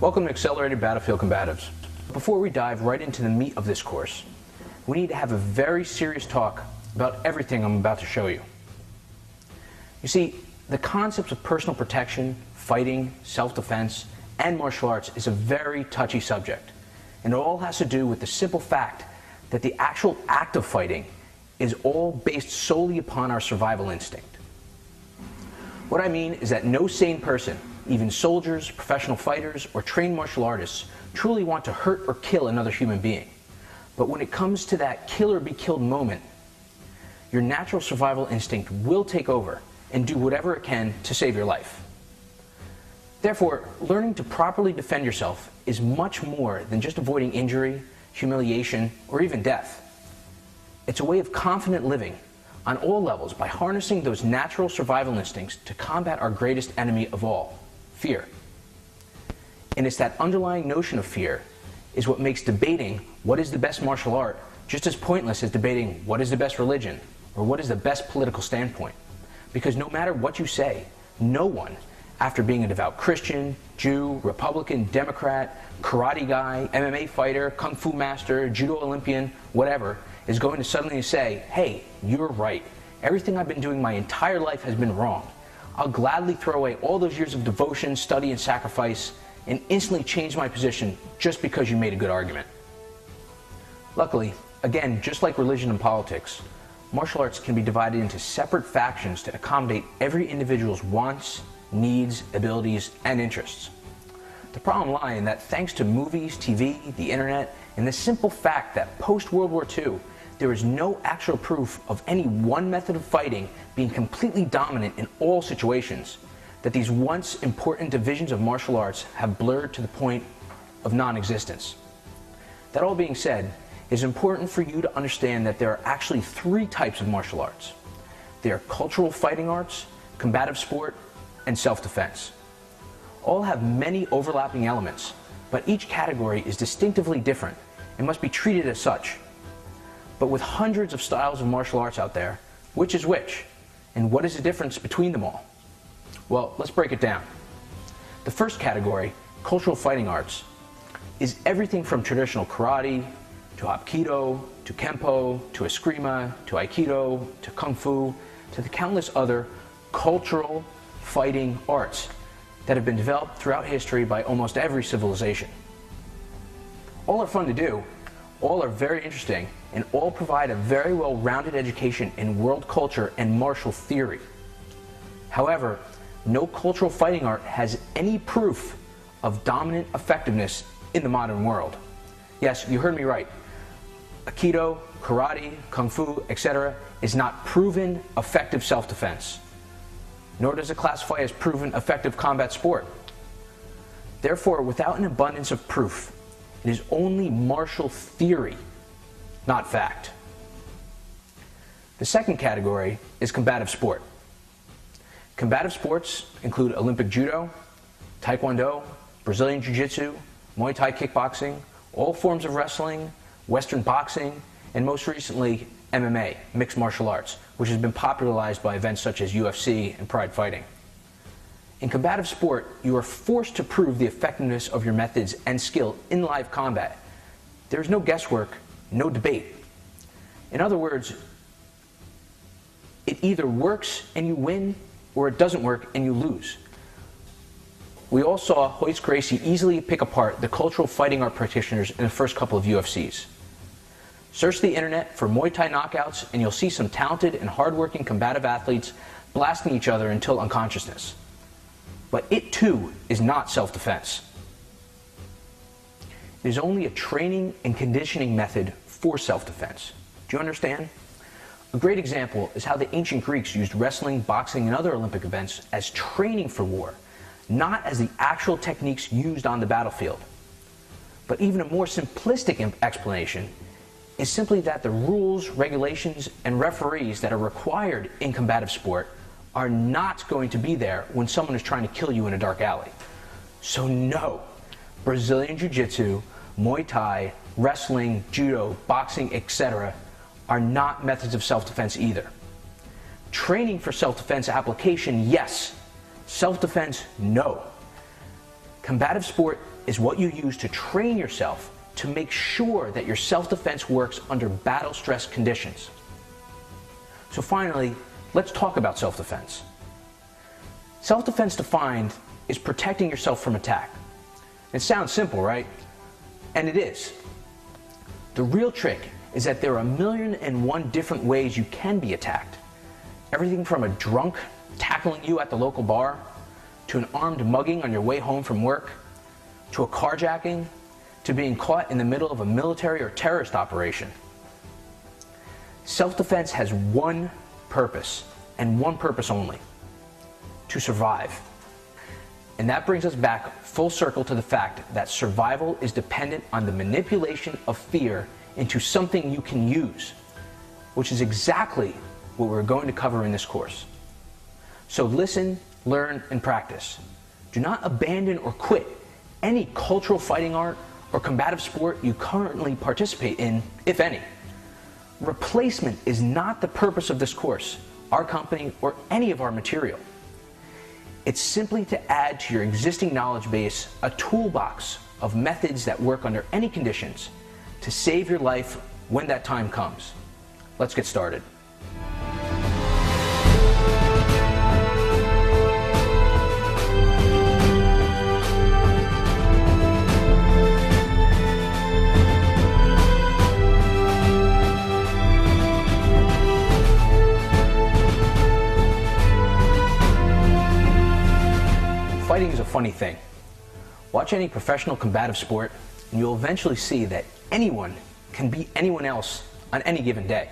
Welcome to Accelerated Battlefield Combatives. Before we dive right into the meat of this course, we need to have a very serious talk about everything I'm about to show you. You see, the concepts of personal protection, fighting, self-defense, and martial arts is a very touchy subject, and it all has to do with the simple fact that the actual act of fighting is all based solely upon our survival instinct. What I mean is that no sane person, even soldiers, professional fighters, or trained martial artists, truly want to hurt or kill another human being. But when it comes to that kill or be killed moment, your natural survival instinct will take over and do whatever it can to save your life. Therefore, learning to properly defend yourself is much more than just avoiding injury, humiliation, or even death. It's a way of confident living on all levels by harnessing those natural survival instincts to combat our greatest enemy of all, fear. And it's that underlying notion of fear is what makes debating what is the best martial art just as pointless as debating what is the best religion or what is the best political standpoint. Because no matter what you say, no one, after being a devout Christian, Jew, Republican, Democrat, karate guy, MMA fighter, kung fu master, judo Olympian, whatever, is going to suddenly say, hey, you're right. Everything I've been doing my entire life has been wrong. I'll gladly throw away all those years of devotion, study, and sacrifice and instantly change my position just because you made a good argument. Luckily, again, just like religion and politics, martial arts can be divided into separate factions to accommodate every individual's wants, needs, abilities, and interests. The problem lies in that thanks to movies, TV, the internet, and the simple fact that post-World War II, there is no actual proof of any one method of fighting being completely dominant in all situations, that these once important divisions of martial arts have blurred to the point of non-existence. That all being said, it is important for you to understand that there are actually three types of martial arts. They are cultural fighting arts, combative sport, and self-defense. All have many overlapping elements, but each category is distinctively different and must be treated as such. But with hundreds of styles of martial arts out there, which is which? And what is the difference between them all? Well, let's break it down. The first category, cultural fighting arts, is everything from traditional karate, to hapkido, to kempo, to eskrima, to aikido, to kung fu, to the countless other cultural fighting arts that have been developed throughout history by almost every civilization. All are fun to do, all are very interesting, and all provide a very well-rounded education in world culture and martial theory. However, no cultural fighting art has any proof of dominant effectiveness in the modern world. Yes, you heard me right. Aikido, karate, kung fu, etc. is not proven effective self-defense. Nor does it classify as proven effective combat sport. Therefore, without an abundance of proof, it is only martial theory, not fact. The second category is combative sport. Combative sports include Olympic judo, taekwondo, Brazilian jiu-jitsu, Muay Thai kickboxing, all forms of wrestling, Western boxing, and most recently MMA, mixed martial arts, which has been popularized by events such as UFC and Pride Fighting. In combative sport, you are forced to prove the effectiveness of your methods and skill in live combat. There is no guesswork, no debate. In other words, it either works and you win, or it doesn't work and you lose. We all saw Royce Gracie easily pick apart the cultural fighting art practitioners in the first couple of UFCs. Search the internet for Muay Thai knockouts and you'll see some talented and hardworking combative athletes blasting each other until unconsciousness. But it too is not self-defense. It is only a training and conditioning method for self-defense. Do you understand? A great example is how the ancient Greeks used wrestling, boxing, and other Olympic events as training for war, not as the actual techniques used on the battlefield. But even a more simplistic explanation is simply that the rules, regulations, and referees that are required in combative sport are not going to be there when someone is trying to kill you in a dark alley. So no, Brazilian Jiu-Jitsu, Muay Thai, wrestling, judo, boxing, etc. are not methods of self-defense either. Training for self-defense application, yes. Self-defense, no. Combative sport is what you use to train yourself to make sure that your self-defense works under battle stress conditions. So finally, let's talk about self-defense. Self-defense defined is protecting yourself from attack. It sounds simple, right? And it is. The real trick is that there are 1,000,001 different ways you can be attacked. Everything from a drunk tackling you at the local bar, to an armed mugging on your way home from work, to a carjacking, to being caught in the middle of a military or terrorist operation. Self-defense has one purpose, and one purpose only: to survive. And that brings us back full circle to the fact that survival is dependent on the manipulation of fear into something you can use, which is exactly what we're going to cover in this course. So listen, learn, and practice. Do not abandon or quit any cultural fighting art or combative sport you currently participate in, if any. Replacement is not the purpose of this course, our company, or any of our material. It's simply to add to your existing knowledge base a toolbox of methods that work under any conditions to save your life when that time comes. Let's get started. Fighting is a funny thing. Watch any professional combative sport and you'll eventually see that anyone can beat anyone else on any given day.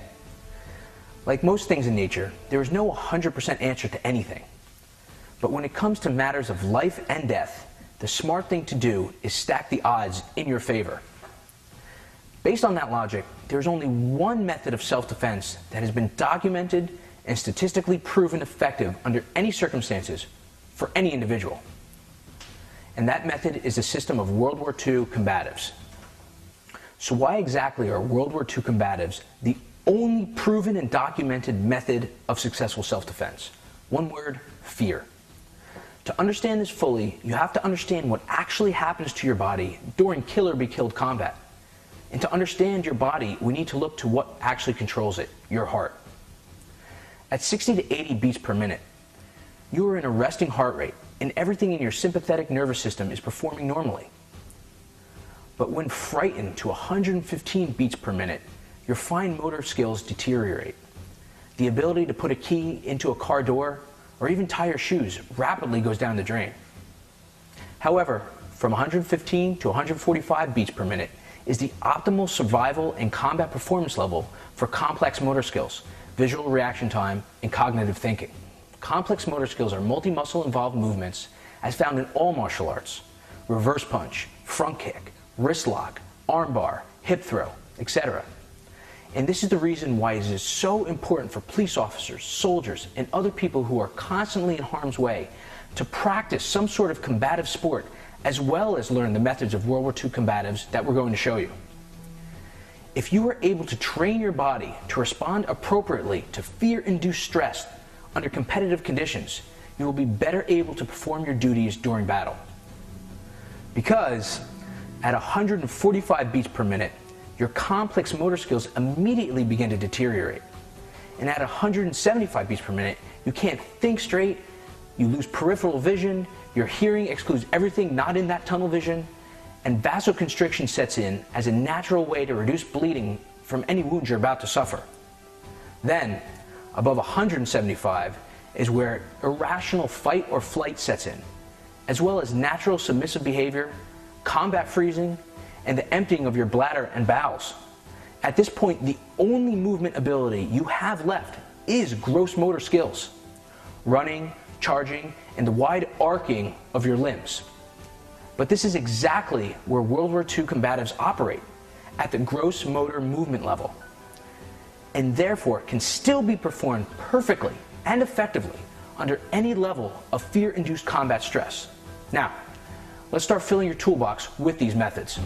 Like most things in nature, there is no 100% answer to anything. But when it comes to matters of life and death, the smart thing to do is stack the odds in your favor. Based on that logic, there's only one method of self-defense that has been documented and statistically proven effective under any circumstances for any individual. And that method is the system of World War II combatives. So why exactly are World War II combatives the only proven and documented method of successful self-defense? One word: fear. To understand this fully, you have to understand what actually happens to your body during kill or be killed combat. And to understand your body, we need to look to what actually controls it: your heart. At 60 to 80 beats per minute, you are in a resting heart rate, and everything in your sympathetic nervous system is performing normally. But when frightened to 115 beats per minute, your fine motor skills deteriorate. The ability to put a key into a car door or even tie your shoes rapidly goes down the drain. However, from 115 to 145 beats per minute is the optimal survival and combat performance level for complex motor skills, visual reaction time, and cognitive thinking. Complex motor skills are multi-muscle involved movements as found in all martial arts: reverse punch, front kick, wrist lock, arm bar, hip throw, etc. And this is the reason why it is so important for police officers, soldiers, and other people who are constantly in harm's way to practice some sort of combative sport, as well as learn the methods of World War II combatives that we're going to show you. If you are able to train your body to respond appropriately to fear-induced stress under competitive conditions, you will be better able to perform your duties during battle. Because at 145 beats per minute, your complex motor skills immediately begin to deteriorate. And at 175 beats per minute, you can't think straight, you lose peripheral vision, your hearing excludes everything not in that tunnel vision, and vasoconstriction sets in as a natural way to reduce bleeding from any wounds you're about to suffer. Then, above 175 is where irrational fight or flight sets in, as well as natural submissive behavior, combat freezing, and the emptying of your bladder and bowels. At this point, the only movement ability you have left is gross motor skills: running, charging, and the wide arcing of your limbs. But this is exactly where World War II combatives operate, at the gross motor movement level, and therefore can still be performed perfectly and effectively under any level of fear-induced combat stress. Now, let's start filling your toolbox with these methods.